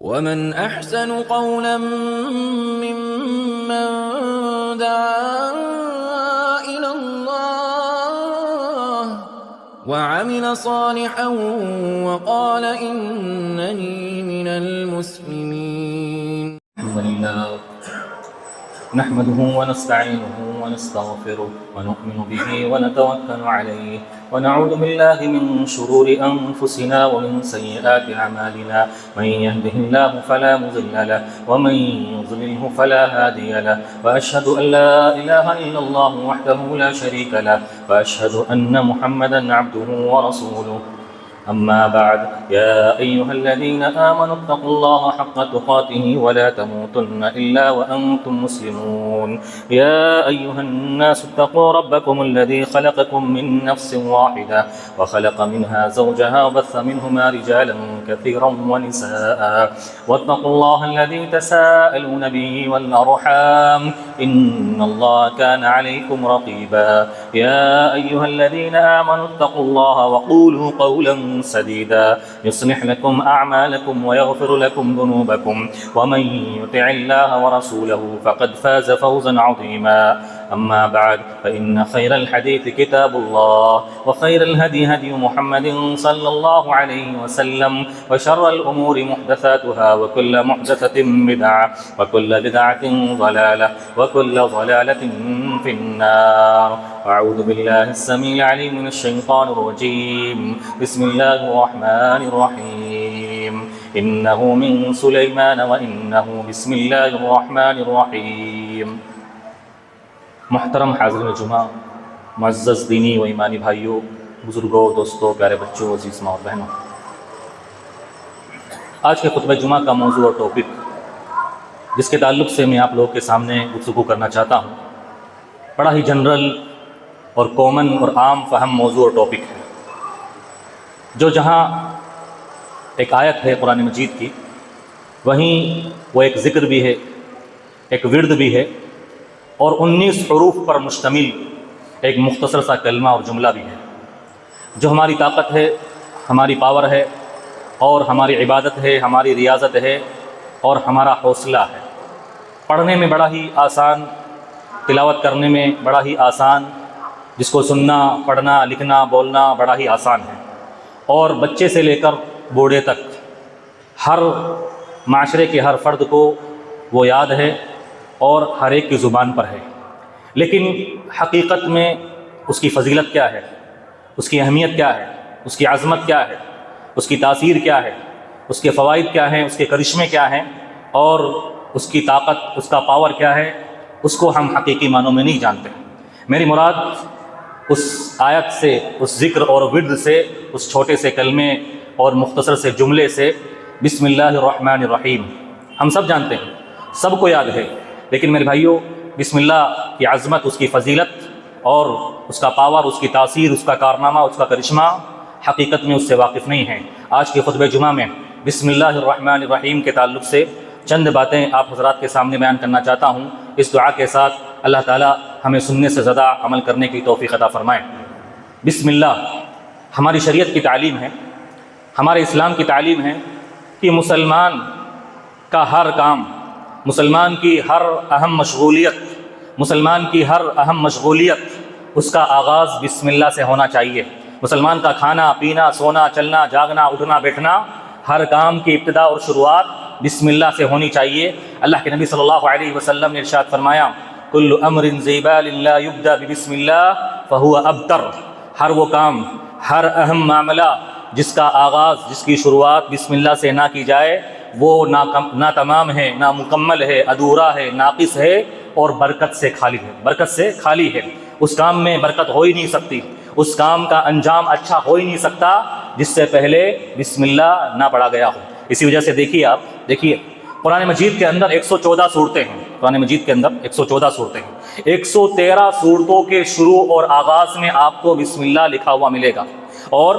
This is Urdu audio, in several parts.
ومن أحسن قولا ممن دعا إلى الله وعمل صالحا وقال إنني من المسلمين. الحمد لله نحمده ونستعينه ونستغفره ونؤمن به ونتوكل عليه ونعوذ بالله من شرور أنفسنا ومن سيئات أعمالنا. من يهده الله فلا مضل له ومن يضلله فلا هادي له. وأشهد أن لا إله إلا الله وحده لا شريك له وأشهد أن محمدا عبده ورسوله. أما بعد يا أيها الذين آمنوا اتقوا الله حق تقاته ولا تموتن إلا وأنتم مسلمون. يا أيها الناس اتقوا ربكم الذي خلقكم من نفس واحدة وخلق منها زوجها وبث منهما رجالا كثيرا ونساء واتقوا الله الذي تساءلون به والأرحام إن الله كان عليكم رقيبا. يا أيها الذين آمنوا اتقوا الله وقولوا قولا سديدا يصلح لكم أعمالكم ويغفر لكم ذنوبكم ومن يطع الله ورسوله فقد فاز فوزا عظيما. أما بعد فإن خير الحديث كتاب الله وخير الهدي هدي محمد صلى الله عليه وسلم وشر الأمور محدثاتها وكل محدثة بدعة وكل بدعة ضلالة وكل ضلالة في النار. أعوذ بالله السميع العليم من الشيطان الرجيم. بسم الله الرحمن الرحيم. إنه من سليمان وإنه بسم الله الرحمن الرحيم. محترم حاضرین جمعہ، معزز دینی و ایمانی بھائیوں، بزرگوں، دوستوں، پیارے بچوں، عزیز ماں اور بہنوں، آج کے خطبہ جمعہ کا موضوع اور ٹاپک جس کے تعلق سے میں آپ لوگوں کے سامنے گفتگو کرنا چاہتا ہوں، بڑا ہی جنرل اور کامن اور عام فہم موضوع اور ٹاپک ہے، جو جہاں ایک آیت ہے قرآن مجید کی، وہیں وہ ایک ذکر بھی ہے، ایک ورد بھی ہے، اور 19 حروف پر مشتمل ایک مختصر سا کلمہ اور جملہ بھی ہے، جو ہماری طاقت ہے، ہماری پاور ہے، اور ہماری عبادت ہے، ہماری ریاضت ہے، اور ہمارا حوصلہ ہے۔ پڑھنے میں بڑا ہی آسان، تلاوت کرنے میں بڑا ہی آسان، جس کو سننا، پڑھنا، لکھنا، بولنا بڑا ہی آسان ہے، اور بچے سے لے کر بوڑھے تک ہر معاشرے کے ہر فرد کو وہ یاد ہے اور ہر ایک کی زبان پر ہے۔ لیکن حقیقت میں اس کی فضیلت کیا ہے، اس کی اہمیت کیا ہے، اس کی عظمت کیا ہے، اس کی تاثیر کیا ہے، اس کے فوائد کیا ہیں، اس کے کرشمے کیا ہیں، اور اس کی طاقت، اس کا پاور کیا ہے، اس کو ہم حقیقی معنوں میں نہیں جانتے۔ میری مراد اس آیت سے، اس ذکر اور ورد سے، اس چھوٹے سے کلمے اور مختصر سے جملے سے، بسم اللہ الرحمن الرحیم، ہم سب جانتے ہیں، سب کو یاد ہے، لیکن میرے بھائیوں، بسم اللہ کی عظمت، اس کی فضیلت اور اس کا پاور، اس کی تاثیر، اس کا کارنامہ، اس کا کرشمہ حقیقت میں اس سے واقف نہیں ہیں۔ آج کے خطبہ جمعہ میں بسم اللہ الرحمن الرحیم کے تعلق سے چند باتیں آپ حضرات کے سامنے بیان کرنا چاہتا ہوں، اس دعا کے ساتھ اللہ تعالی ہمیں سننے سے زیادہ عمل کرنے کی توفیق عطا فرمائیں۔ بسم اللہ ہماری شریعت کی تعلیم ہے، ہمارے اسلام کی تعلیم ہے کہ مسلمان کا ہر کام، مسلمان کی ہر اہم مشغولیت، اس کا آغاز بسم اللہ سے ہونا چاہیے۔ مسلمان کا کھانا، پینا، سونا، چلنا، جاگنا، اٹھنا، بیٹھنا، ہر کام کی ابتدا اور شروعات بسم اللہ سے ہونی چاہیے۔ اللہ کے نبی صلی اللہ علیہ وسلم نے ارشاد فرمایا، کل امر ذی بال لا یبدأ بسم اللہ فہو ابتر۔ ہر وہ کام، ہر اہم معاملہ جس کا آغاز، جس کی شروعات بسم اللہ سے نہ کی جائے، وہ نہ تمام ہے، نہ مکمل ہے، ادھورا ہے، ناقص ہے، اور برکت سے خالی ہے۔ اس کام میں برکت ہو ہی نہیں سکتی، اس کام کا انجام اچھا ہو ہی نہیں سکتا جس سے پہلے بسم اللہ نہ پڑھا گیا ہو۔ اسی وجہ سے دیکھیے قرآن مجید کے اندر 114 صورتیں ہیں، قرآن مجید کے اندر 114 صورتیں ہیں، 113 صورتوں کے شروع اور آغاز میں آپ کو بسم اللہ لکھا ہوا ملے گا، اور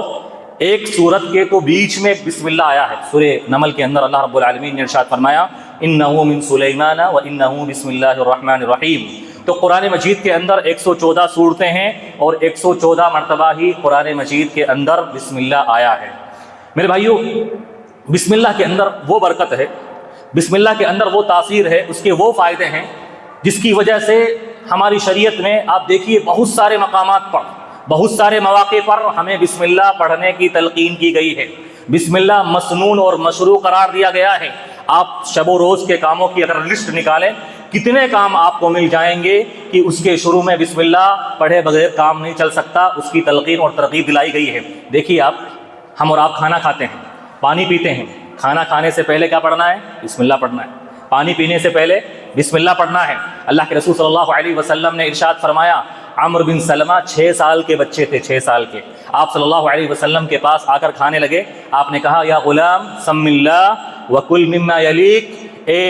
ایک سورت کے تو بیچ میں بسم اللہ آیا ہے۔ سورہ نمل کے اندر اللہ رب العالمین نے ارشاد فرمایا، انہ من سلیمان وانہ بسم اللہ الرحمن الرحیم۔ تو قرآن مجید کے اندر 114 صورتیں ہیں، اور 114 مرتبہ ہی قرآن مجید کے اندر بسم اللہ آیا ہے۔ میرے بھائیو، بسم اللہ کے اندر وہ برکت ہے، بسم اللہ کے اندر وہ تاثیر ہے، اس کے وہ فائدے ہیں جس کی وجہ سے ہماری شریعت میں آپ دیکھیے بہت سارے مقامات پر، بہت سارے مواقع پر ہمیں بسم اللہ پڑھنے کی تلقین کی گئی ہے۔ بسم اللہ مسنون اور مشروع قرار دیا گیا ہے۔ آپ شب و روز کے کاموں کی اگر لسٹ نکالیں، کتنے کام آپ کو مل جائیں گے کہ اس کے شروع میں بسم اللہ پڑھے بغیر کام نہیں چل سکتا، اس کی تلقین اور ترغیب دلائی گئی ہے۔ دیکھیے ہم اور آپ کھانا کھاتے ہیں، پانی پیتے ہیں، کھانا کھانے سے پہلے کیا پڑھنا ہے؟ بسم اللہ پڑھنا ہے۔ پانی پینے سے پہلے بسم اللہ پڑھنا ہے۔ اللہ کے رسول صلی اللہ علیہ وسلم نے ارشاد فرمایا، عمرو بن سلمہ 6 سال کے بچے تھے، 6 سال کے، آپ صلی اللہ علیہ وسلم کے پاس آ کر کھانے لگے۔ آپ نے کہا، یا غلام سم اللہ وکل مما یلیک، اے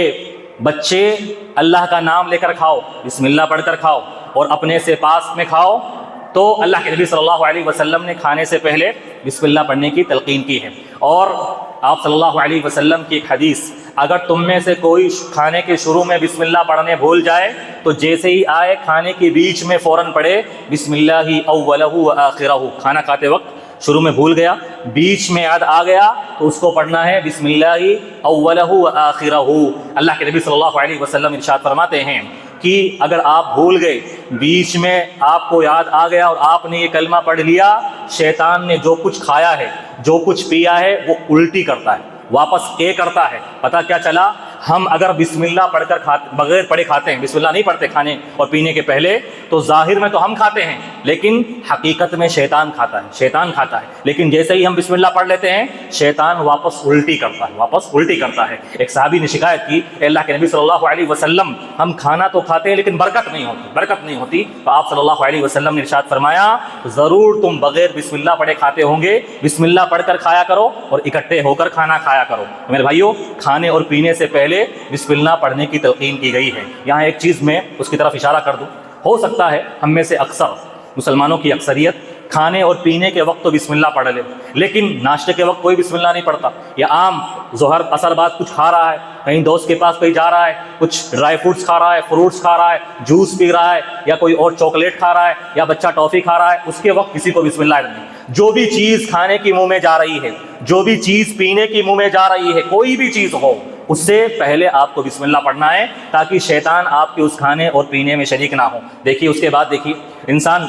بچے اللہ کا نام لے کر کھاؤ، بسم اللہ پڑھ کر کھاؤ اور اپنے سے پاس میں کھاؤ۔ تو اللہ کے نبی صلی اللہ علیہ وسلم نے کھانے سے پہلے بسم اللہ پڑھنے کی تلقین کی ہے۔ اور آپ صلی اللہ علیہ وسلم کی ایک حدیث، اگر تم میں سے کوئی کھانے کے شروع میں بسم اللہ پڑھنے بھول جائے تو جیسے ہی آئے کھانے کے بیچ میں فوراً پڑھے بسم اللہ اولہ و آخرہ۔ کھانا کھاتے وقت شروع میں بھول گیا، بیچ میں یاد آ گیا تو اس کو پڑھنا ہے بسم اللہ اولہ و آخرہ۔ اللہ کے نبی صلی اللہ علیہ وسلم ارشاد فرماتے ہیں کہ اگر آپ بھول گئے، بیچ میں آپ کو یاد آ گیا اور آپ نے یہ کلمہ پڑھ لیا، شیطان نے جو کچھ کھایا ہے، جو کچھ پیا ہے، وہ الٹی کرتا ہے، واپس اے کرتا ہے۔ پتہ کیا چلا؟ ہم اگر بسم اللہ پڑھ کر بغیر پڑھے کھاتے ہیں، بسم اللہ نہیں پڑھتے کھانے اور پینے کے پہلے، تو ظاہر میں تو ہم کھاتے ہیں لیکن حقیقت میں شیطان کھاتا ہے، شیطان کھاتا ہے۔ لیکن جیسے ہی ہم بسم اللہ پڑھ لیتے ہیں، شیطان واپس الٹی کرتا ہے، واپس الٹی کرتا ہے۔ ایک صحابی نے شکایت کی، اے اللہ کے نبی صلی اللہ علیہ وسلم، ہم کھانا تو کھاتے ہیں لیکن برکت نہیں ہوتی، برکت نہیں ہوتی۔ تو آپ صلی اللہ علیہ وسلم نے ارشاد فرمایا، ضرور تم بغیر بسم اللہ پڑھے کھاتے ہوں گے، بسم اللہ پڑھ کر کھایا کرو اور اکٹھے ہو کر کھانا کھایا کرو۔ میرے بھائیوں، کھانے اور پینے سے پہلے بسم اللہ پڑھنے کی تلقین کی گئی ہے۔ یہاں ایک چیز میں اس کی طرف اشارہ کر دوں، ہو سکتا ہے ہم میں سے اکثر مسلمانوں کی اکثریت کھانے اور پینے کے وقت تو بسم اللہ پڑھ لے، لیکن ناشتے کے وقت کوئی بسم اللہ نہیں پڑھتا، یا عام ظہر اثر بعد کچھ کھا رہا ہے، کہیں دوست کے پاس کہیں جا رہا ہے، کچھ ڈرائی فروٹس کھا رہا ہے، فروٹس کھا رہا ہے، جوس پی رہا ہے، یا کوئی اور چاکلیٹ کھا رہا ہے، یا بچہ ٹافی کھا رہا ہے، اس کے وقت کسی کو بسم اللہ نہیں۔ جو بھی چیز کھانے کی منہ میں جا رہی ہے، جو بھی چیز پینے کی منہ میں جا رہی ہے، کوئی بھی چیز ہو، اس سے پہلے آپ کو بسم اللہ پڑھنا ہے تاکہ شیطان آپ کے اس کھانے اور پینے میں شریک نہ ہو۔ دیکھیے اس کے بعد دیکھیے انسان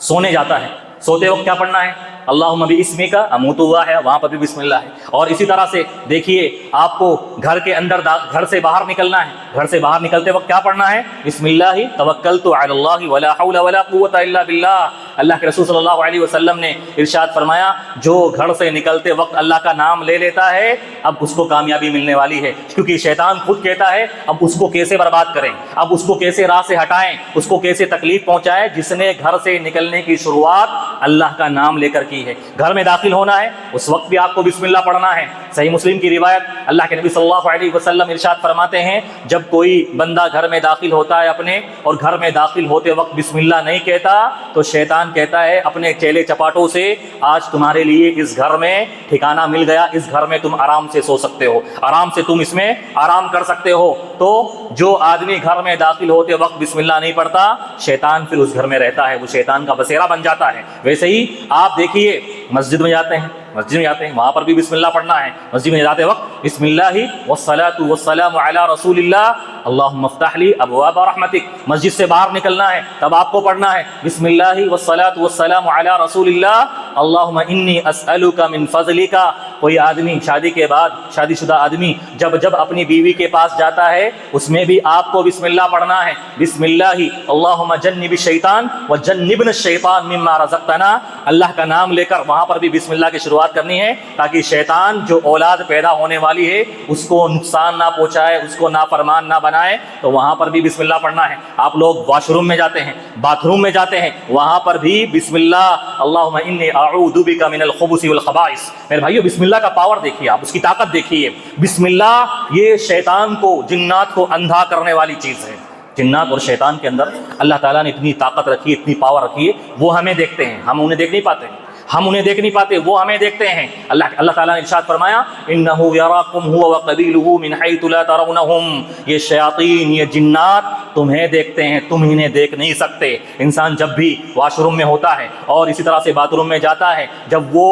سونے جاتا ہے، سوتے وقت کیا پڑھنا ہے؟ اللہم باسمک اموت واحیا، وہاں پر بھی بسم اللہ ہے۔ اور اسی طرح سے دیکھیے آپ کو گھر کے اندر گھر سے باہر نکلنا ہے، گھر سے باہر نکلتے وقت کیا پڑھنا ہے؟ بسم اللہ توکلت علی اللہ ولا حول ولا قوت الا باللہ۔ اللہ کے رسول صلی اللہ علیہ وسلم نے ارشاد فرمایا، جو گھر سے نکلتے وقت اللہ کا نام لے لیتا ہے، اب اس کو کامیابی ملنے والی ہے، کیونکہ شیطان خود کہتا ہے اب اس کو کیسے برباد کریں، اب اس کو کیسے راہ سے ہٹائیں، اس کو کیسے تکلیف پہنچائیں، جس نے گھر سے نکلنے کی شروعات اللہ کا نام لے کر کی ہے۔ گھر میں داخل ہونا ہے، اس وقت بھی آپ کو بسم اللہ پڑھنا ہے۔ صحیح مسلم کی روایت، اللہ کے نبی صلی اللہ علیہ وسلم ارشاد فرماتے ہیں، جب کوئی بندہ گھر میں داخل ہوتا ہے اپنے، اور گھر میں داخل ہوتے وقت بسم اللہ نہیں کہتا، تو شیطان کہتا ہے اپنے چیلے چپاٹوں سے، آج تمہارے لیے اس گھر میں ٹھکانہ مل گیا، اس گھر میں تم آرام سے سو سکتے ہو، آرام سے تم اس میں آرام کر سکتے ہو۔ تو جو آدمی گھر میں داخل ہوتے وقت بسم اللہ نہیں پڑھتا، شیطان پھر اس گھر میں رہتا ہے، وہ شیطان کا بسیرا بن جاتا ہے۔ ویسے ہی آپ دیکھیے مسجد میں جاتے ہیں، وہاں پر بھی بسم اللہ پڑھنا ہے۔ مسجد میں جاتے وقت بسم اللہ والصلاۃ والسلام علی رسول اللہ اللہم افتح لی ابواب رحمتک۔ مسجد سے باہر نکلنا ہے تب آپ کو پڑھنا ہے بسم اللہ والصلاۃ والسلام علی رسول اللہ اللہم انی اسألک من فضلک۔ کوئی آدمی شادی کے بعد، شادی شدہ آدمی جب اپنی بیوی کے پاس جاتا ہے، اس میں بھی آپ کو بسم اللہ پڑھنا ہے، بسم اللہ اللہم جنب الشیطان وجنبنا الشیطان مما رزقتنا۔ اللہ کا نام لے کر وہاں پر بھی بسم اللہ کی شروعات کرنی ہے تاکہ شیطان جو اولاد پیدا ہونے والی ہے اس کو نقصان نہ پہنچائے، اس کو نافرمان نہ بنائے۔ تو وہاں پر بھی بسم اللہ پڑھنا ہے۔ آپ لوگ واش روم میں جاتے ہیں، باتھ روم میں جاتے ہیں، وہاں پر بھی بسم اللہ اللہم انی اعوذ بک من الخبث والخبائث۔ میرے بھائیو بسم اللہ کا پاور دیکھیے، آپ اس کی طاقت دیکھیے۔ بسم اللہ یہ شیطان کو، جنات کو اندھا کرنے والی چیز ہے۔ جنات اور شیطان کے اندر اللہ تعالیٰ نے اتنی طاقت رکھی ہے، اتنی پاور رکھی ہے، وہ ہمیں دیکھتے ہیں، ہم انہیں دیکھ نہیں پاتے، ہم انہیں دیکھ نہیں پاتے، وہ ہمیں دیکھتے ہیں۔ اللہ تعالیٰ نے ارشاد فرمایا انہ یراکم هو وقبیلہ من حیث لا ترونہم۔ یہ شیاطین، یہ جنات تمہیں دیکھتے ہیں، تم انہیں دیکھ نہیں سکتے۔ انسان جب بھی واش روم میں ہوتا ہے اور اسی طرح سے باتھ روم میں جاتا ہے، جب وہ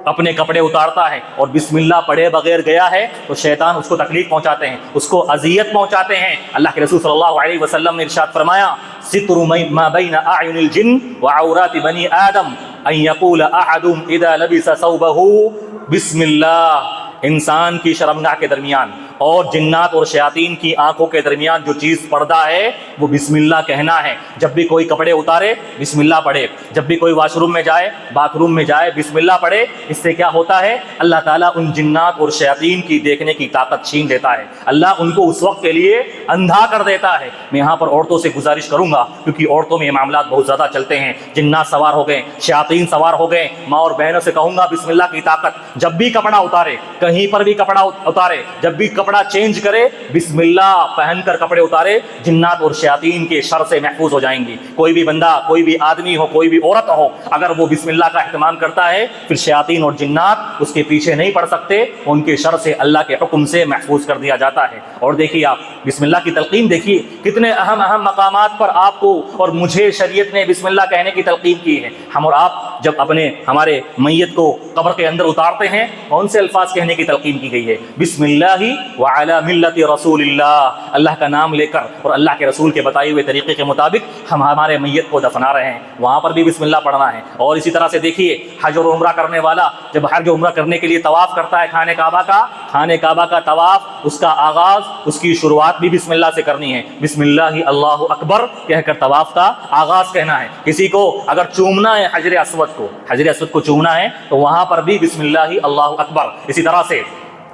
اپنے کپڑے اتارتا ہے اور بسم اللہ پڑھے بغیر گیا ہے تو شیطان اس کو تکلیف پہنچاتے ہیں، اس کو اذیت پہنچاتے ہیں۔ اللہ کے رسول صلی اللہ علیہ وسلم نے ارشاد فرمایا ستر ما بین اعین الجن وعورات بنی آدم ان یقول احدهم اذا لبس ثوبه بسم اللہ، انسان کی شرمگاہ کے درمیان اور جنات اور شیاطین کی آنکھوں کے درمیان جو چیز پردہ ہے وہ بسم اللہ کہنا ہے۔ جب بھی کوئی کپڑے اتارے بسم اللہ پڑھے، جب بھی کوئی واش روم میں جائے، باتھ روم میں جائے، بسم اللہ پڑھے۔ اس سے کیا ہوتا ہے؟ اللہ تعالیٰ ان جنات اور شیاطین کی دیکھنے کی طاقت چھین دیتا ہے، اللہ ان کو اس وقت کے لیے اندھا کر دیتا ہے۔ میں یہاں پر عورتوں سے گزارش کروں گا کیونکہ عورتوں میں یہ معاملات بہت زیادہ چلتے ہیں، جنات سوار ہو گئے، شیاطین سوار ہو گئے، ماں اور بہنوں سے کہوں گا بسم اللہ کی طاقت، جب بھی کپڑا اتارے، کہیں پر بھی کپڑا اتارے، جب بھی کپڑا چینج کرے بسم اللہ پہن کر کپڑے اتارے، جنات اور شیاطین کے شر سے محفوظ ہو جائیں گی۔ کوئی بھی بندہ، کوئی بھی آدمی ہو، کوئی بھی عورت ہو، اگر وہ بسم اللہ کا اہتمام کرتا ہے پھر شیاطین اور جنات اس کے پیچھے نہیں پڑ سکتے، ان کے شر سے اللہ کے حکم سے محفوظ کر دیا جاتا ہے۔ اور دیکھیے آپ بسم اللہ کی تلقین دیکھیے کتنے اہم اہم مقامات پر آپ کو اور مجھے شریعت نے بسم اللہ کہنے کی تلقین کی ہے۔ ہم اور آپ جب ہمارے میت کو قبر کے اندر اتارتے ہیں کون سے الفاظ کہنے کی تلقین کی گئی ہے؟ بسم اللہ وعلی ملت رسول اللہ، اللہ کا نام لے کر اور اللہ کے رسول کے بتائے ہوئے طریقے کے مطابق ہم ہمارے میت کو دفنا رہے ہیں، وہاں پر بھی بسم اللہ پڑھنا ہے۔ اور اسی طرح سے دیکھیے حج اور عمرہ کرنے والا جب حج اور عمرہ کرنے کے لیے طواف کرتا ہے خانہ کعبہ کا طواف، اس کا آغاز، اس کی شروعات بھی بسم اللہ سے کرنی ہے۔ بسم اللہ اللہ اکبر کہہ کر طواف کا آغاز کہنا ہے۔ کسی کو اگر چومنا ہے حجر اسود کو چومنا ہے تو وہاں پر بھی بسم اللہ اللہ اکبر۔ اسی طرح سے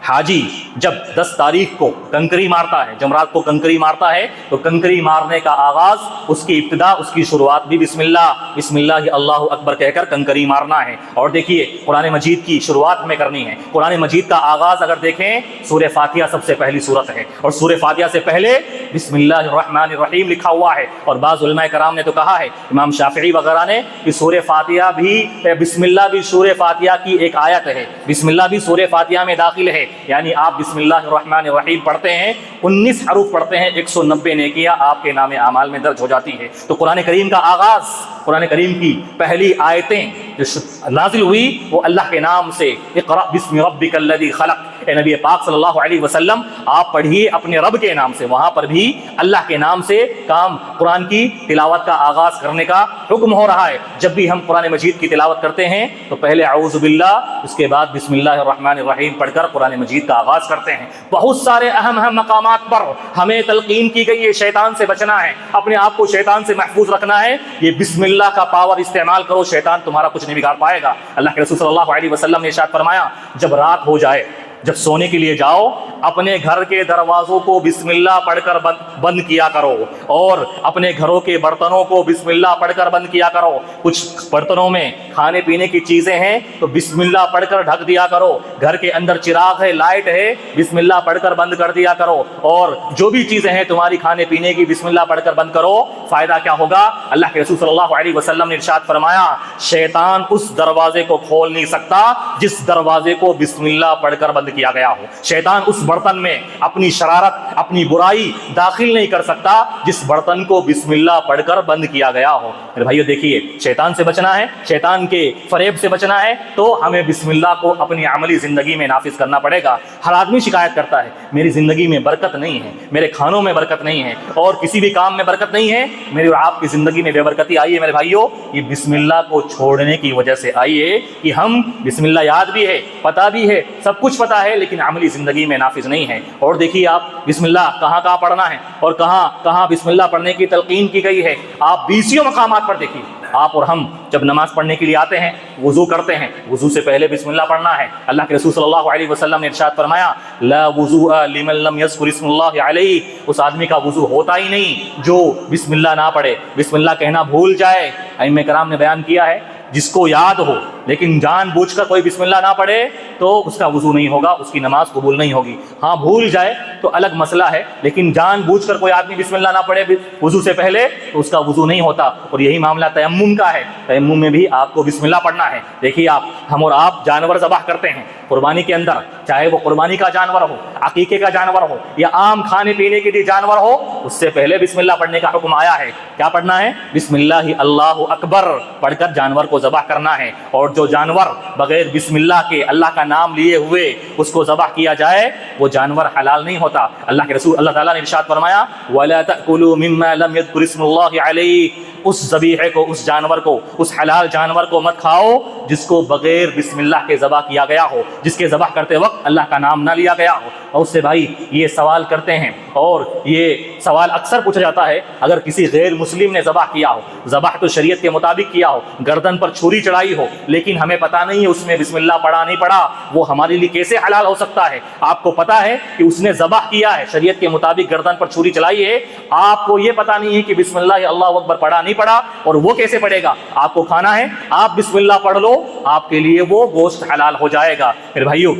حاجی جب 10 تاریخ کو کنکری مارتا ہے، جمرات کو کنکری مارتا ہے تو کنکری مارنے کا آغاز، اس کی ابتدا، اس کی شروعات بھی بسم اللہ اللہ اکبر کہہ کر کنکری مارنا ہے۔ اور دیکھیے قرآن مجید کی شروعات ہمیں کرنی ہے۔ قرآن مجید کا آغاز اگر دیکھیں سورہ فاتحہ سب سے پہلی سورت ہے اور سورہ فاتحہ سے پہلے بسم اللہ الرحمن الرحیم لکھا ہوا ہے۔ اور بعض علماء کرام نے تو کہا ہے، امام شافعی وغیرہ نے، کہ سورہ فاتحہ بھی بسم اللہ بھی سورہ فاتحہ کی ایک آیت ہے، بسم اللہ بھی سورہ فاتحہ میں داخل ہے۔ یعنی آپ بسم اللہ الرحمن الرحیم پڑھتے ہیں، 19 حروف پڑھتے ہیں، 190 نیکیاں آپ کے نام اعمال میں درج ہو جاتی ہے۔ تو قرآن کریم کا آغاز، قرآن کریم کی پہلی آیتیں جو نازل ہوئی وہ اللہ کے نام سے، اقرأ بسم ربک الذی خلق۔ اے نبی پاک صلی اللہ علیہ وسلم آپ پڑھیے اپنے رب کے نام سے، وہاں پر بھی اللہ کے نام سے کام قرآن کی تلاوت کا آغاز کرنے کا حکم ہو رہا ہے۔ جب بھی ہم قرآن مجید کی تلاوت کرتے ہیں تو پہلے اعوذ باللہ، اس کے بعد بسم اللہ الرحمن الرحیم پڑھ کر قرآن مجید کا آغاز کرتے ہیں۔ بہت سارے اہم مقامات پر ہمیں تلقین کی گئی ہے شیطان سے بچنا ہے، اپنے آپ کو شیطان سے محفوظ رکھنا ہے۔ یہ بسم اللہ کا پاور استعمال کرو، شیطان تمہارا کچھ نہیں بگاڑ پائے گا۔ اللہ کے رسول صلی اللہ علیہ وسلم نے ارشاد فرمایا جب رات ہو جائے، جب سونے کے لیے جاؤ، اپنے گھر کے دروازوں کو بسم اللہ پڑھ کر بند کیا کرو اور اپنے گھروں کے برتنوں کو بسم اللہ پڑھ کر بند کیا کرو۔ کچھ برتنوں میں کھانے پینے کی چیزیں ہیں تو بسم اللہ پڑھ کر ڈھک دیا کرو۔ گھر کے اندر چراغ ہے، لائٹ ہے، بسم اللہ پڑھ کر بند کر دیا کرو۔ اور جو بھی چیزیں ہیں تمہاری کھانے پینے کی، بسم اللہ پڑھ کر بند کرو۔ فائدہ کیا ہوگا؟ اللہ کے رسول صلی اللہ علیہ وسلم نے ارشاد فرمایا شیطان اس دروازے کو کھول نہیں سکتا جس دروازے کو بسم اللہ پڑھ کر بند کیا گیا ہو۔ شیطان اس برتن میں اپنی شرارت، اپنی برائی داخل نہیں کر سکتا جس برتن کو بسم اللہ پڑھ کر بند کیا گیا ہو۔ میرے بھائیو دیکھیے شیطان سے بچنا ہے، شیطان کے فریب سے بچنا ہے تو ہمیں بسم اللہ کو اپنی عملی زندگی میں نافذ کرنا پڑے گا۔ ہر آدمی شکایت کرتا ہے میری زندگی میں برکت نہیں ہے، میرے کھانوں میں برکت نہیں ہے اور کسی بھی کام میں برکت نہیں ہے، میری اور آپ کی زندگی میں بے برکتی آئی ہے۔ میرے بھائیو یہ بسم اللہ کو چھوڑنے کی وجہ سے آئی ہے کہ ہم بسم اللہ یاد بھی ہے، پتہ بھی ہے، سب کچھ پتہ ہے، لیکن عملی زندگی میں نافذ نہیں ہے۔ اور دیکھیے آپ بسم اللہ کہاں پڑھنا ہے اور کہاں بسم اللہ پڑھنے کی تلقین کی گئی ہے۔ آپ 20 مقامات پر دیکھیے، آپ اور ہم جب نماز پڑھنے کے لیے آتے ہیں، وضو کرتے ہیں، وضو سے پہلے بسم اللہ پڑھنا ہے۔ اللہ کے رسول صلی اللہ علیہ وسلم نے ارشاد فرمایا لا وضوء لمن لم یذکر اسم اللہ علیہ، اس آدمی کا وضو ہوتا ہی نہیں جو بسم اللہ نہ پڑھے، بسم اللہ کہنا بھول جائے۔ ائمہ کرام نے بیان کیا ہے جس کو یاد ہو لیکن جان بوجھ کر کوئی بسم اللہ نہ پڑھے تو اس کا وضو نہیں ہوگا، اس کی نماز قبول نہیں ہوگی۔ ہاں بھول جائے تو الگ مسئلہ ہے، لیکن جان بوجھ کر کوئی آدمی بسم اللہ نہ پڑھے وضو سے پہلے تو اس کا وضو نہیں ہوتا۔ اور یہی معاملہ تیمم کا ہے، تیمم میں بھی آپ کو بسم اللہ پڑھنا ہے۔ دیکھیے آپ ہم اور آپ جانور ذبح کرتے ہیں قربانی کے اندر، چاہے وہ قربانی کا جانور ہو، عقیقے کا جانور ہو یا عام کھانے پینے کے لیے جانور ہو، اس سے پہلے بسم اللہ پڑھنے کا حکم آیا ہے۔ کیا پڑھنا ہے؟ بسم اللہ اللہ اکبر پڑھ کر جانور کو ذبح کرنا ہے۔ اور جو جانور بغیر بسم اللہ کے اللہ کا نام لیے ہوئے اس کو ذبح کیا جائے وہ جانور حلال نہیں ہوتا۔ اللہ کے رسول اللہ تعالیٰ نے ارشاد فرمایا وَلَا تَأْكُلُوا مِمَّا لَمْ يَذْكُرِ اسْمُ اللَّهِ عَلَيْهِ، اس ذبیحے کو، اس جانور کو، اس حلال جانور کو مت کھاؤ جس کو بغیر بسم اللہ کے ذبح کیا گیا ہو، جس کے ذبح کرتے وقت اللہ کا نام نہ لیا گیا ہو۔ اور اس سے بھائی یہ سوال کرتے ہیں، اور یہ سوال اکثر پوچھا جاتا ہے، اگر کسی غیر مسلم نے ذبح کیا ہو، ذبح تو شریعت کے مطابق کیا ہو، گردن پر چھری چڑھائی ہو، لیکن ہمیں پتہ نہیں ہے اس میں بسم اللہ پڑھا نہیں پڑھا، وہ ہمارے لیے کیسے حلال ہو سکتا ہے؟ آپ کو پتہ ہے کہ اس نے ذبح کیا ہے، شریعت کے مطابق گردن پر چھری چلائی ہے، آپ کو یہ پتہ نہیں ہے کہ بسم اللہ اللہ اکبر پڑھا نہیں پڑھا، اور وہ کیسے پڑھے گا؟ آپ کو کھانا ہے، آپ بسم اللہ پڑھ لو، آپ کے لیے وہ گوشت حلال ہو جائے گا۔ پھر بھائیو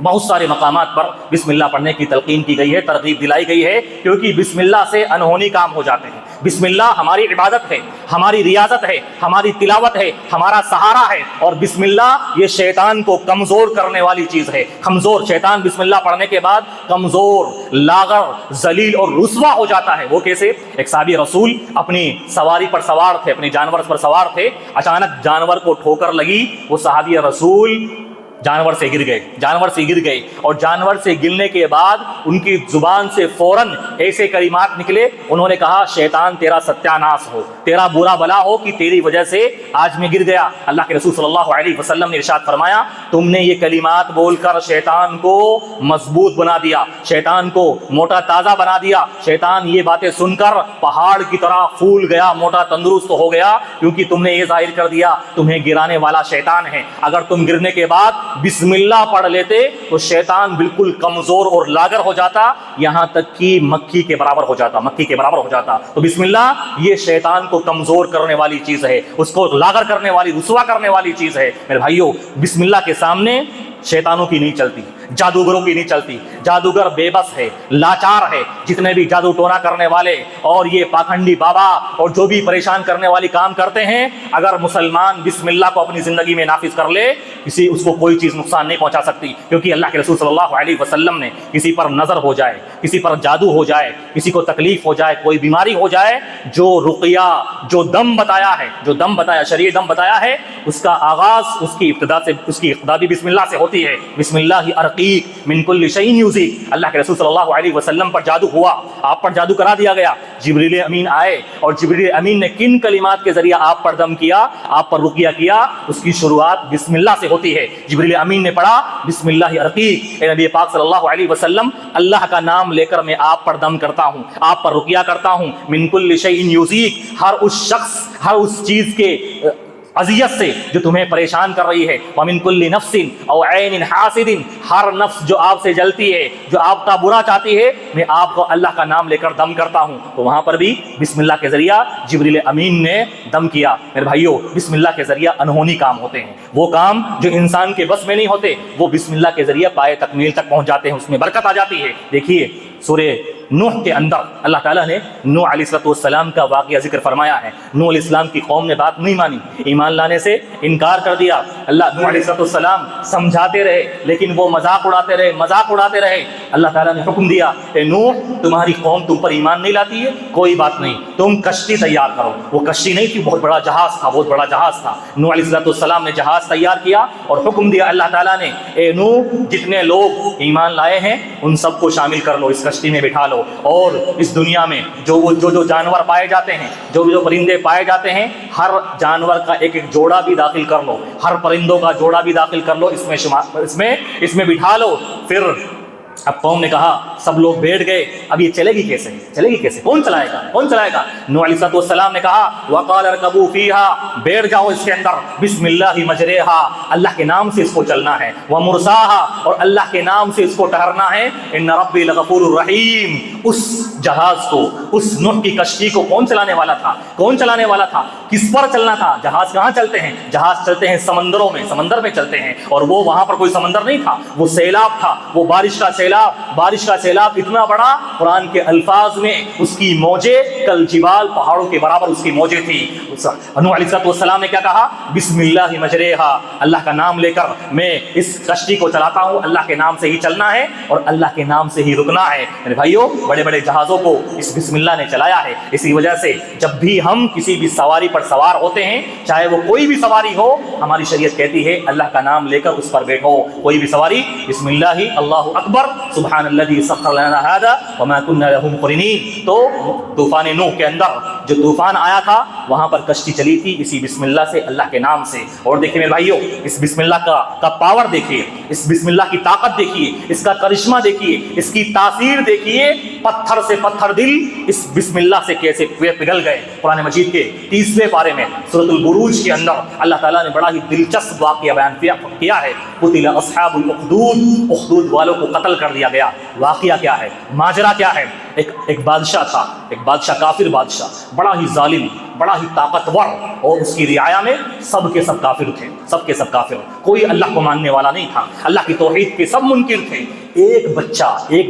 بہت سارے مقامات پر بسم اللہ پڑھنے کی تلقین کی گئی ہے، ترغیب دلائی گئی ہے، کیونکہ بسم اللہ سے انہونی کام ہو جاتے ہیں۔ بسم اللہ ہماری عبادت ہے، ہماری ریاضت ہے، ہماری تلاوت ہے، ہمارا سہارا ہے، اور بسم اللہ یہ شیطان کو کمزور کرنے والی چیز ہے۔ کمزور شیطان بسم اللہ پڑھنے کے بعد کمزور، لاغر، ذلیل اور رسوا ہو جاتا ہے۔ وہ کیسے؟ ایک صحابی رسول اپنی سواری پر سوار تھے، اپنے جانور پر سوار تھے، اچانک جانور کو ٹھوکر لگی، وہ صحابی رسول جانور سے گر گئے، اور جانور سے گرنے کے بعد ان کی زبان سے فوراً ایسے کلمات نکلے، انہوں نے کہا شیطان تیرا ستیاناش ہو، تیرا برا بلا ہو کہ تیری وجہ سے آج میں گر گیا۔ اللہ کے رسول صلی اللہ علیہ وسلم نے ارشاد فرمایا تم نے یہ کلمات بول کر شیطان کو مضبوط بنا دیا، شیطان کو موٹا تازہ بنا دیا، شیطان یہ باتیں سن کر پہاڑ کی طرح پھول گیا، موٹا تندرست ہو گیا، کیونکہ تم نے یہ ظاہر کر دیا تمہیں گرانے والا شیطان ہے۔ اگر تم گرنے کے بعد بسم اللہ پڑھ لیتے تو شیطان بالکل کمزور اور لاغر ہو جاتا، یہاں تک کہ مکھی کے برابر ہو جاتا۔ تو بسم اللہ یہ شیطان کو کمزور کرنے والی چیز ہے، اس کو لاغر کرنے والی، رسوا کرنے والی چیز ہے۔ میرے بھائیو بسم اللہ کے سامنے شیطانوں کی نہیں چلتی، جادوگروں کی نہیں چلتی۔ جادوگر بے بس ہے، لاچار ہے، جتنے بھی جادو ٹونا کرنے والے اور یہ پاکھنڈی بابا اور جو بھی پریشان کرنے والی کام کرتے ہیں، اگر مسلمان بسم اللہ کو اپنی زندگی میں نافذ کر لے اس کو کوئی چیز نقصان نہیں پہنچا سکتی، کیونکہ اللہ کے رسول صلی اللہ علیہ وسلم نے کسی پر نظر ہو جائے، کسی پر جادو ہو جائے، کسی کو تکلیف ہو جائے، کوئی بیماری ہو جائے، جو رقیہ، جو دم بتایا شرعی دم بتایا ہے، اس کا آغاز اس کی ابتدا بھی بسم اللہ سے ہوتی ہے۔ بسم اللہ ارقیک من کل شیء یؤذیک۔ اللہ کے رسول صلی اللہ علیہ وسلم پر جادو ہوا، آپ پر جادو کرا دیا گیا، جبریل امین آئے اور جبریل امین نے کن کلمات کے ذریعے آپ پر دم کیا، آپ پر رقیہ کیا، اس کی شروعات بسم اللہ سے ہوتی ہے۔ جبریل امین نے پڑھا بسم اللہ ارقیک، اے نبی پاک صلی اللہ علیہ وسلم اللہ کا نام لے کر میں آپ پر دم کرتا ہوں، آپ پر رقیہ کرتا ہوں، من کل شیء یؤذیک، ہر اس شخص، ہر اس چیز کے اذیت سے جو تمہیں پریشان کر رہی ہے، وَمِن كُلِّ نَفْسٍ أَوْ عَيْنٍ حَاسِدٍ، ہر نفس جو آپ سے جلتی ہے، جو آپ کا برا چاہتی ہے، میں آپ کو اللہ کا نام لے کر دم کرتا ہوں۔ تو وہاں پر بھی بسم اللہ کے ذریعہ جبریل امین نے دم کیا۔ میرے بھائیو بسم اللہ کے ذریعہ انہونی کام ہوتے ہیں، وہ کام جو انسان کے بس میں نہیں ہوتے، وہ بسم اللہ کے ذریعہ پائے تکمیل تک پہنچ جاتے ہیں، اس میں برکت آ جاتی ہے۔ دیکھیے سورہ نوح کے اندر اللہ تعالیٰ نے نوح علیہ السلام کا واقعہ ذکر فرمایا ہے۔ نوح علیہ السلام کی قوم نے بات نہیں مانی، ایمان لانے سے انکار کر دیا۔ نوح علیہ السلام سمجھاتے رہے لیکن وہ مذاق اڑاتے رہے۔ اللہ تعالیٰ نے حکم دیا کہ نوح تمہاری قوم تم پر ایمان نہیں لاتی ہے، کوئی بات نہیں، تم کشتی تیار کرو۔ وہ کشتی نہیں تھی، بہت بڑا جہاز تھا، نوح علیہ السلام نے جہاز تیار کیا اور حکم دیا اللہ تعالیٰ نے، اے نوح جتنے لوگ ایمان لائے ہیں ان سب کو شامل کر لو، اس کشتی میں بٹھا لو، اور اس دنیا میں جو جانور پائے جاتے ہیں، جو پرندے پائے جاتے ہیں، ہر جانور کا ایک جوڑا بھی داخل کر لو، ہر پرندوں کا جوڑا بھی داخل کر لو، اس میں بٹھا لو۔ پھر اب قوم نے کہا، سب لوگ بیٹھ گئے، اب یہ چلے گی کیسے؟ کون چلائے گا؟ نوح علیہ السلام نے کہا وَقَالَ ارْكَبُوا فِيهَا، بیٹھ جاؤ اس کے اندر، بسم اللہ مجریہا، اللہ کے نام سے اس کو چلنا ہے، وَمُرْسَاهَا، اور اللہ کے نام سے اس کو ٹہرنا ہے، اِنَّ رَبِّي لَغَفُورٌ رَحِيمٌ۔ اس جہاز کو، اس نوح کی کشتی کو کون چلانے والا تھا؟ کس پر چلنا تھا؟ جہاز کہاں چلتے ہیں؟ جہاز چلتے ہیں سمندر میں چلتے ہیں، اور وہ وہاں پر کوئی سمندر نہیں تھا، وہ سیلاب تھا، وہ بارش کا سیلاب سیلاب، بارش کا سیلاب اتنا بڑا، قرآن کے الفاظ میں اس کی موجیں کل جبال، پہاڑوں کے برابر اس کی موجیں تھی۔ نوح علیہ السلام نے کیا کہا؟ بسم اللہ مجریہا، اللہ کا نام لے کر میں اس کشتی کو چلاتا ہوں، اللہ کے نام سے ہی چلنا ہے اور اللہ کے نام سے ہی رکنا ہے۔ میرے بھائیوں، بڑے بڑے جہازوں کو اس بسم اللہ نے چلایا ہے۔ اسی وجہ سے جب بھی ہم کسی بھی سواری پر سوار ہوتے ہیں، چاہے وہ کوئی بھی سواری ہو، ہماری شریعت کہتی ہے اللہ کا نام لے کر اس پر بیٹھو۔ کوئی بھی سواری بسم اللہ اللہ اکبر سبحان الذی سخر لنا ھذا وما كنا له مقرنین۔ تو طوفان نوح کے اندر جو طوفان آیا تھا وہاں پر کشتی چلی تھی اسی بسم اللہ سے، اللہ کے نام سے۔ اور دیکھیے میرے بھائیوں، اس بسم اللہ کا پاور دیکھیے، اس بسم اللہ کی طاقت دیکھیے، اس کا کرشمہ دیکھیے، اس کی تاثیر دیکھیے۔ پتھر سے پتھر دل اس بسم اللہ سے کیسے پگھل گئے۔ قرآن مجید کے 30ویں پارے میں سورۃ البروج کے اندر اللہ تعالیٰ نے بڑا ہی دلچسپ واقعہ بیان کیا ہے۔ قتل اصحاب الاخدود، اخدود والوں کو قتل کر دیا گیا۔ واقعہ کیا ہے؟ ماجرا کیا ہے؟ ایک بادشاہ تھا، ایک بادشاہ، کافر بادشاہ، بڑا ہی ظالم، بڑا ہی طاقتور، اور اس کی رعایا میں سب کے سب کافر تھے، سب کے سب کافر، کوئی اللہ کو ماننے والا نہیں تھا، اللہ کی توحید کے سب منکر تھے۔ ایک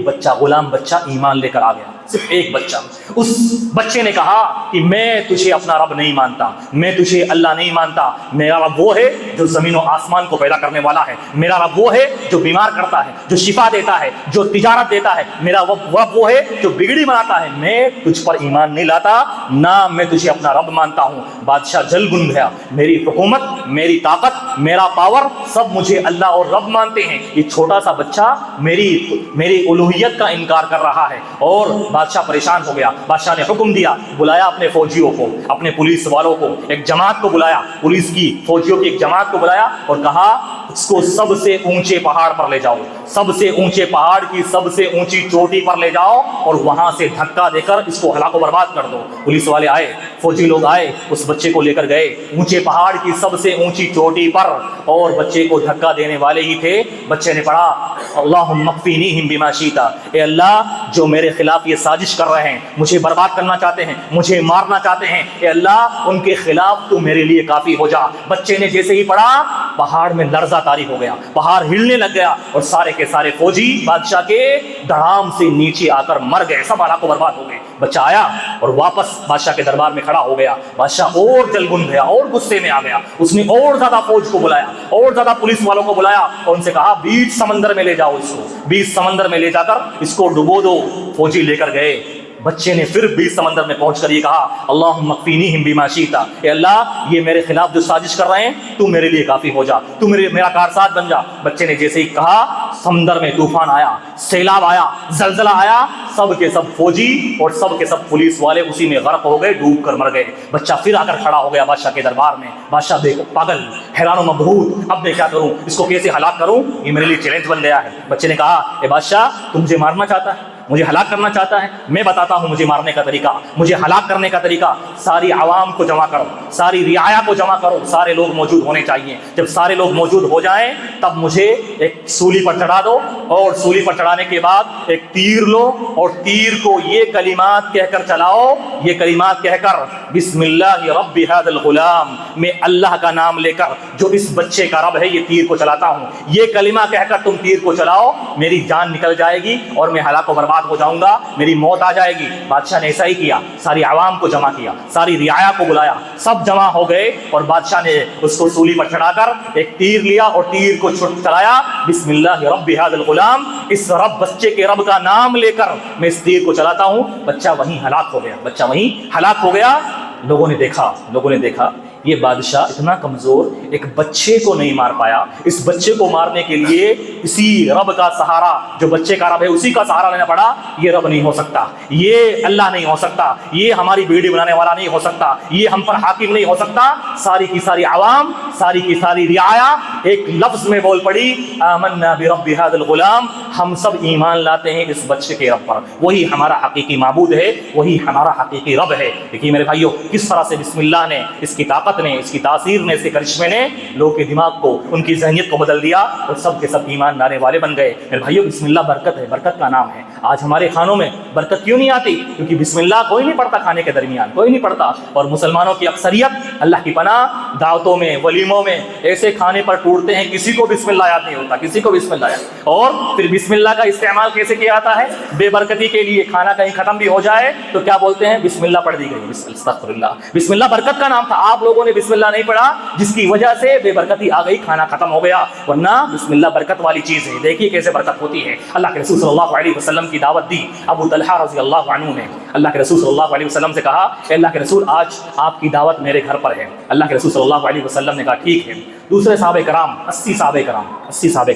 بچہ غلام بچہ ایمان لے کر آ گیا، صرف ایک بچہ۔ اس بچے نے کہا کہ میں تجھے اپنا رب نہیں مانتا، میں تجھے اللہ نہیں مانتا، میرا رب وہ ہے جو زمین و آسمان کو پیدا کرنے والا ہے، میرا رب وہ ہے جو بیمار کرتا ہے، جو شفا دیتا ہے، جو تجارت دیتا ہے، میرا رب وہ ہے جو بگڑی بناتا ہے، میں تجھ پر ایمان نہیں لاتا، نہ میں تجھے اپنا رب مانتا ہوں۔ بادشاہ جل گن گیا، میری حکومت، میری طاقت، میرا پاور سب مجھے اللہ اور رب مانتے ہیں، یہ چھوٹا سا بچہ میری الوہیت کا انکار کر رہا ہے۔ اور بادشاہ پریشان ہو گیا۔ بادشاہ نے حکم دیا، بلایا اپنے فوجیوں کو، اپنے پولیس والوں کو، ایک جماعت کو بلایا، پولیس کی فوجیوں کی ایک جماعت کو بلایا اور کہا اس کو سب سے اونچے پہاڑ پر لے جاؤ، سب سے اونچے پہاڑ کی سب سے اونچی چوٹی پر لے جاؤ اور وہاں سے دھکا دے کر اس کو ہلاک و برباد کر دو۔ پولیس والے آئے، فوجی لوگ آئے، اس بچے کو لے کر گئے اونچے پہاڑ کی سب سے اونچی چوٹی پر، اور بچے کو دھکا دینے والے ہی تھے۔ بچے نے پڑھا اللہم اکفینیہم بما شئت، اے اللہ جو میرے خلاف یہ سازش کر رہے ہیں، مجھے برباد کرنا چاہتے ہیں، مجھے مارنا چاہتے ہیں، اے اللہ ان کے خلاف تو میرے لیے کافی ہو جا۔ بچے نے جیسے ہی پڑھا، پہاڑ میں لرزہ طاری ہو گیا، پہاڑ ہلنے لگ گیا اور سارے کے سارے فوجی بادشاہ کے دھڑام سے نیچے آ کر مر گئے، سب ہلاک و برباد ہو گئے۔ بچہ آیا اور واپس بادشاہ کے دربار میں کھڑا ہو گیا۔ بادشاہ اور جلگن گیا اور غصے میں آ گیا، اس نے اور زیادہ فوج کو بلایا، اور زیادہ پولیس والوں کو بلایا اور ان سے کہا بیچ سمندر میں لے جاؤ اس کو، بیچ سمندر میں لے جا کر اس کو ڈبو دو۔ فوجی لے کر گئے۔ بچے نے پھر بیچ سمندر میں پہنچ کر یہ کہا اللہم اکفینیہم بما شئت، اے اللہ یہ میرے خلاف جو سازش کر رہے ہیں تو میرے لیے کافی ہو جا، تو میرا کارساز بن جا۔ بچے نے جیسے ہی کہا، سمندر میں طوفان آیا، سیلاب آیا، زلزلہ آیا، سب کے سب فوجی اور سب کے سب پولیس والے اسی میں غرق ہو گئے، ڈوب کر مر گئے۔ بچہ پھر آ کر کھڑا ہو گیا بادشاہ کے دربار میں۔ بادشاہ دیکھو پاگل، حیران و مبہوت، اب میں کیا کروں، اس کو کیسے ہلاک کروں، یہ میرے لیے چیلنج بن گیا ہے۔ بچے نے کہا اے بادشاہ تم مجھے مارنا چاہتا ہے، مجھے ہلاک کرنا چاہتا ہے، میں بتاتا ہوں مجھے مارنے کا طریقہ، مجھے ہلاک کرنے کا طریقہ۔ ساری عوام کو جمع کرو، ساری رعایا کو جمع کرو، سارے لوگ موجود ہونے چاہیے۔ جب سارے لوگ موجود ہو جائیں تب مجھے ایک سولی پر چڑھا دو، اور سولی پر چڑھانے کے بعد ایک تیر لو اور تیر کو یہ کلمات کہہ کر چلاؤ، یہ کلمات کہہ کر بسم اللہ رب ھذا الغلام، میں اللہ کا نام لے کر جو اس بچے کا رب ہے یہ تیر کو چلاتا ہوں، یہ کلمہ کہہ کر تم تیر کو چلاؤ، میری جان نکل جائے گی اور میں ہلاک و برباد ہو جاؤں گا، میری موت آ جائے گی۔ بادشاہ نے ایسا ہی کیا، ساری عوام کو جمع کیا، ساری رعایا کو بلایا، سب جمع ہو گئے اور بادشاہ نے اس کو سولی پر چڑھا کر ایک تیر لیا اور تیر کو چلایا بسم اللہ رب ھذا الغلام، اس بچے کے رب کا نام لے کر میں اس تیر کو چلاتا ہوں۔ بچہ وہیں ہلاک ہو گیا، بچہ وہیں ہلاک ہو گیا۔ لوگوں نے دیکھا یہ بادشاہ اتنا کمزور، ایک بچے کو نہیں مار پایا، اس بچے کو مارنے کے لیے اسی رب کا سہارا، جو بچے کا رب ہے اسی کا سہارا لینا پڑا۔ یہ رب نہیں ہو سکتا، یہ اللہ نہیں ہو سکتا، یہ ہماری بیڑی بنانے والا نہیں ہو سکتا، یہ ہم پر حاکم نہیں ہو سکتا۔ ساری کی ساری عوام، ساری کی ساری رعایا ایک لفظ میں بول پڑی آمنا برب ھذا الغلام، ہم سب ایمان لاتے ہیں اس بچے کے رب پر، وہی ہمارا حقیقی معبود ہے، وہی ہمارا حقیقی رب ہے۔ دیکھیے میرے بھائیوں کس طرح سے بسم اللہ نے، اس کی طاقت نے، اس کی تاثیر نے، اس کے کرشمے نے لوگوں کے دماغ کو، ان کی ذہنیت کو بدل دیا اور سب کے سب ایمان لانے والے بن گئے۔ میرے بھائیوں بسم اللہ برکت ہے، برکت کا نام ہے۔ آج ہمارے کھانوں میں برکت کیوں نہیں آتی؟ کیونکہ بسم اللہ کوئی نہیں پڑھتا، کھانے کے درمیان کوئی نہیں پڑھتا، اور مسلمانوں کی اکثریت اللہ کی پناہ دعوتوں میں، ولیموں میں ایسے کھانے پر ٹوٹتے ہیں کسی کو بسم اللہ یاد نہیں ہوتا، کسی کو بسم اللہ یاد، اور پھر بسم اللہ کا استعمال کیسے کیا جاتا ہے؟ بے برکتی کے لیے، کھانا کہیں ختم بھی ہو جائے تو کیا بولتے ہیں؟ بسم اللہ پڑھ دی گئی، استغفر اللہ۔ بسم اللہ برکت کا نام تھا، آپ لوگوں نے بسم اللہ نہیں پڑھا، جس کی وجہ سے بے برکتی آ گئی، کھانا ختم ہو گیا، ورنہ بسم اللہ برکت والی چیز ہے۔ دیکھیے کیسے برکت ہوتی ہے۔ اللہ کے رسول صلی اللہ علیہ وسلم کی دعوت دی ابو طلحہ رضی اللہ عنہ نے۔ اللہ کے رسول صلی اللہ علیہ وسلم سے کہا کہ اللہ کے رسول آج آپ کی دعوت میرے گھر پر ہے۔ اللہ کے رسول صلی اللہ علیہ وسلم نے کہا ٹھیک ہے۔ دوسرے صحابہ کرام 80 صحابہ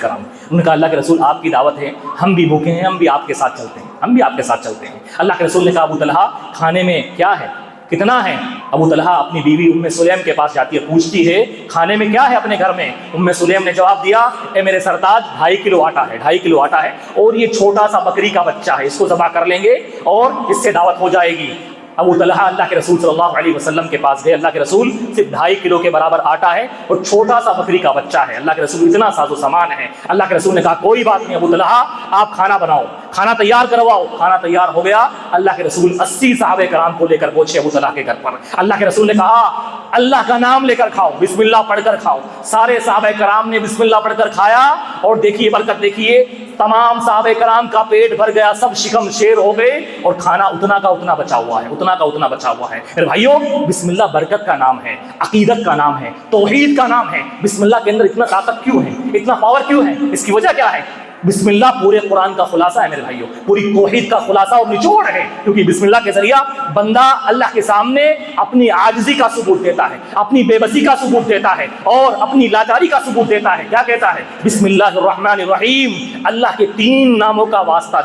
کرام انہوں نے کہا اللہ کے رسول آپ کی دعوت ہے، ہم بھی بھوکے ہیں، ہم بھی آپ کے ساتھ چلتے ہیں۔ اللہ کے رسول نے کہا ابو طلحہ کھانے میں کیا ہے، کتنا ہے؟ ابو طلحہ اپنی بیوی ام سلیم کے پاس جاتی ہے، پوچھتی ہے کھانے میں کیا ہے اپنے گھر میں؟ ام سلیم نے جواب دیا اے میرے سرتاج 2.5 کلو آٹا ہے اور یہ چھوٹا سا بکری کا بچہ ہے، اس کو ذبح کر لیں گے اور اس سے دعوت ہو جائے گی۔ ابو طلحہ اللہ کے رسول صلی اللہ علیہ وسلم کے پاس گئے، اللہ کے رسول صرف 2.5 کلو کے برابر آٹا ہے اور چھوٹا سا بکری کا بچہ ہے، اللہ کے رسول اتنا ساز و سامان ہے۔ اللہ کے رسول نے کہا کوئی بات نہیں ابو طلحہ، آپ کھانا بناؤ، کھانا تیار کرواؤ۔ کھانا تیار ہو گیا، اللہ کے رسول 80 صحابہ کرام کو لے کر پہنچے ابو طلحہ کے گھر پر۔ اللہ کے رسول نے کہا اللہ کا نام لے کر کھاؤ، بسم اللہ پڑھ کر کھاؤ۔ سارے صحابہ کرام نے بسم اللہ پڑھ کر کھایا اور دیکھیے برکت، دیکھیے تمام صحابہ کرام کا پیٹ بھر گیا، سب شکم شیر ہو گئے اور کھانا اتنا کا اتنا بچا ہوا ہے۔ میرے بھائیوں بسم اللہ برکت کا نام ہے، عقیدت کا نام ہے، توحید کا نام ہے۔ بسم اللہ کے اندر اتنا طاقت کیوں ہے، اتنا پاور کیوں ہے؟ اس کی وجہ کیا ہے؟ بسم اللہ پورے قرآن کا خلاصہ ہے میرے بھائیوں، پوری توحید کا خلاصہ اور نچوڑ ہے، کیونکہ بسم اللہ کے ذریعہ بندہ اللہ کے سامنے اپنی عاجزی کا ثبوت دیتا ہے، اپنی بے بسی کا ثبوت دیتا ہے اور اپنی لاچاری کا ثبوت دیتا ہے۔ کیا کہتا ہے؟ بسم اللہ الرحمن الرحیم، اللہ کے 3 ناموں کا واسطہ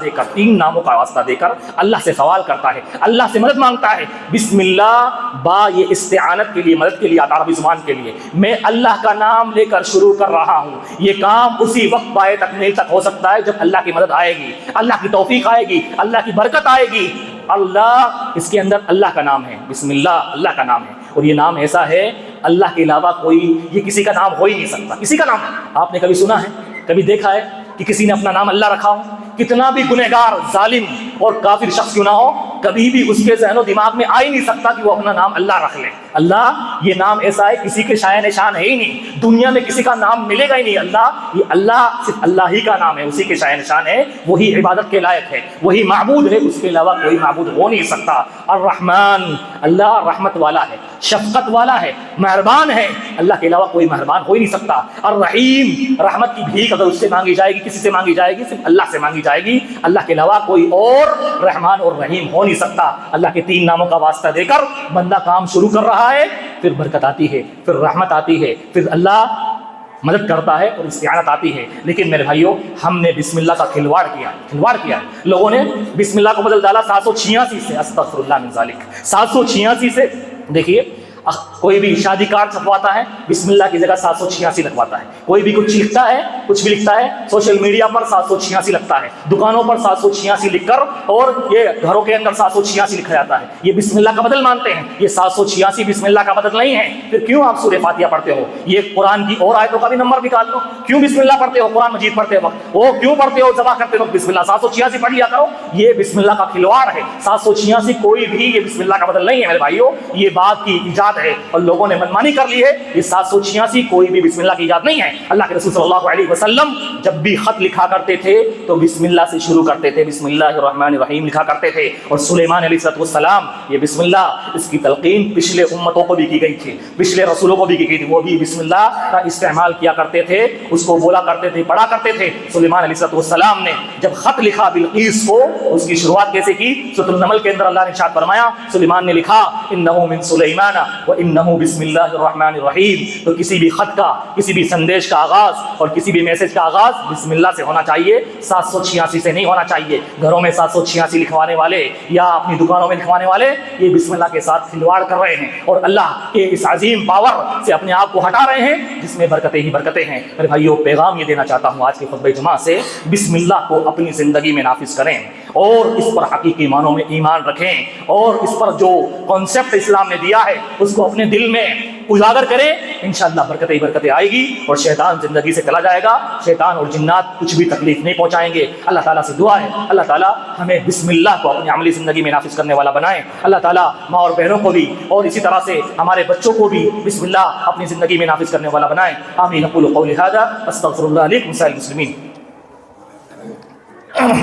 دے کر اللہ سے سوال کرتا ہے، اللہ سے مدد مانگتا ہے۔ بسم اللہ با یہ استعانت کے لیے، مدد کے لیے، عربی زبان کے لیے، میں اللہ کا نام لے کر شروع کر رہا ہوں۔ یہ کام اسی وقت پائے تکمیل تک ہو سکتا ہے جب اللہ کی مدد آئے گی، اللہ کی توفیق آئے گی، اللہ کی برکت آئے گی۔ اللہ اس کے اندر اللہ کا نام ہے، بسم اللہ اللہ کا نام ہے، اور یہ نام ایسا ہے اللہ کے علاوہ کوئی یہ کسی کا نام ہو ہی نہیں سکتا۔ کسی کا نام آپ نے کبھی سنا ہے، کبھی دیکھا ہے کہ کسی نے اپنا نام اللہ رکھا ہو؟ کتنا بھی گنہگار، ظالم اور کافر شخص کیوں نہ ہو، کبھی بھی اس کے ذہن و دماغ میں آ ہی نہیں سکتا کہ وہ اپنا نام اللہ رکھ لے۔ اللہ یہ نام ایسا ہے کسی کے شائع نشان ہے ہی نہیں، دنیا میں کسی کا نام ملے گا ہی نہیں۔ اللہ یہ اللہ صرف اللہ ہی کا نام ہے، اسی کے شائع نشان ہے، وہی عبادت کے لائق ہے، وہی معبود ہے، اس کے علاوہ کوئی معبود ہو نہیں سکتا۔ الرحمن، اللہ رحمت والا ہے، شفقت والا ہے، مہربان ہے، اللہ کے علاوہ کوئی مہربان ہو ہی نہیں سکتا۔ الرحیم، رحمت کی بھیک اگر اس سے مانگی جائے گی، کسی سے مانگی جائے گی، صرف اللہ سے مانگی جائے گی، اللہ کے علاوہ کوئی اور رحمان اور رحیم ہو نہیں سکتا۔ اللہ کے 3 ناموں کا واسطہ دے کر بندہ کام شروع کر رہا ہے، پھر برکت آتی ہے، پھر رحمت آتی ہے، پھر اللہ مدد کرتا ہے اور استعانت آتی ہے۔ لیکن میرے بھائیوں ہم نے بسم اللہ کا کھلواڑ کیا ہے۔ لوگوں نے بسم اللہ کو بدل ڈالا 786 سے، استغفر اللہ من ذالک، 786 سے۔ دیکھیے کوئی بھی شادی کارڈ چھپواتا ہے بسم اللہ کی جگہ 786 لگواتا ہے، کوئی بھی کچھ لکھتا ہے سوشل میڈیا پر 786 لگتا ہے، دکانوں پر 786 لکھ کر، اور یہ گھروں کے اندر 786 لکھا جاتا ہے۔ یہ بسم اللہ کا بدل مانتے ہیں، یہ 786 بسم اللہ کا بدل نہیں ہے۔ پھر کیوں آپ سورہ فاتحہ پڑھتے ہو؟ یہ قرآن کی اور آیتوں کا بھی نمبر نکال لو، کیوں بسم اللہ پڑھتے ہو قرآن مجید پڑھتے وقت؟ وہ کیوں پڑھتے ہو ذبح کرتے وقت بسم اللہ؟ 786 پڑھ لیا کرو، یہ بسم اللہ کا کھلواڑ ہے۔ 786 کوئی بھی یہ بسم اللہ کا بدل نہیں ہے میرے بھائیوں، یہ بات کی ایجاد ہے اور لوگوں نے منمانی کر لی ہے۔ یہ 786 کوئی بھی بسم اللہ کی ایجاد نہیں ہے۔ اللہ کے رسول صلی اللہ علیہ وسلم جب بھی خط لکھا کرتے تھے تو بسم اللہ سے شروع کرتے تھے، بسم اللہ الرحمن الرحیم لکھا کرتے تھے۔ اور سلیمان علیہ السلام یہ بسم اللہ، اس کی تلقین پچھلے امتوں کو بھی کی گئی تھی، پچھلے رسولوں کو بھی کی گئی تھی، وہ بھی بسم اللہ کا استعمال کیا کرتے تھے، اس کو بولا کرتے تھے، پڑھا کرتے تھے۔ سلیمان علیہ السلام نے جب خط لکھا بلقیس کو، اس کی شروعات کیسے کی؟ سورۃ النمل کے اندر اللہ نے ارشاد فرمایا، سلیمان نے لکھا انہ من سلیمان وانہ بسم اللہ الرحمن الرحیم۔ تو کسی بھی خط کا، کسی بھی سندیش کا آغاز اور کسی بھی میسج کا آغاز بسم اللہ سے ہونا چاہیے، 786 سے نہیں ہونا چاہیے۔ گھروں میں 786 لکھوانے والے یا اپنی دکانوں میں لکھوانے والے یہ بسم اللہ کے ساتھ کھلواڑ کر رہے ہیں اور اللہ کے اس عظیم پاور سے اپنے آپ کو ہٹا رہے ہیں جس میں برکتیں ہی برکتیں ہیں۔ میرے بھائیو پیغام یہ دینا چاہتا ہوں آج کے خطبہ جمعہ سے، بسم اللہ کو اپنی زندگی میں نافذ کریں اور اس پر حقیقی معنوں میں ایمان رکھیں اور اس پر جو کانسیپٹ اسلام نے دیا ہے اس کو اپنے دل میں اجاگر کریں، انشاءاللہ برکتیں ہی برکتیں آئے گی اور شیطان زندگی سے چلا جائے گا، شیطان اور جنات کچھ بھی تکلیف نہیں پہنچائیں گے۔ اللہ تعالیٰ سے دعا ہے اللہ تعالیٰ ہمیں بسم اللہ کو اپنی عملی زندگی میں نافذ کرنے والا بنائیں۔ اللہ تعالیٰ ماں اور بہنوں کو بھی اور اسی طرح سے ہمارے بچوں کو بھی بسم اللہ اپنی زندگی میں نافذ کرنے والا بنائیں۔ آمین۔ اقول قولی ھذا استغفر اللہ علیکم سائر المسلمین۔ الحمد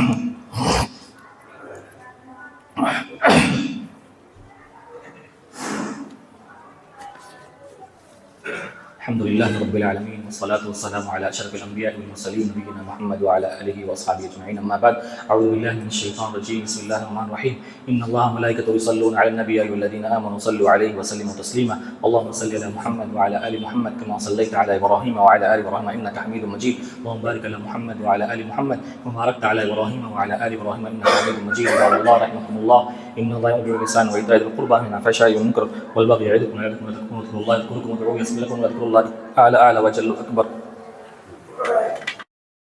لله رب العالمين والصلاة والسلام على أشرف الأنبياء والمرسلين نبينا محمد وعلى آله وأصحابه أجمعين. أما بعد، أعوذ بالله من الشيطان الرجيم. بسم الله الرحمن الرحيم. إن الله وملائكته يصلون على النبي يا أيها الذين آمنوا صلوا عليه وسلموا تسليما. اللهم صل على محمد وعلى آل محمد كما صليت على إبراهيم وعلى آل إبراهيم إنك حميد مجيد. اللهم بارك على محمد وعلى آل محمد كما باركت على إبراهيم وعلى آل إبراهيم إنك حميد مجيد. قال الله رحمكم الله إن الله يأمر بالإحسان وإيتاء ذي القربى وينهى عن الفحشاء والمنكر والبغي يعظكم لعلكم تذكرون. اذكروا الله يذكركم وادعوه يستجب لكم وذكر الله أعلى وجل أكبر.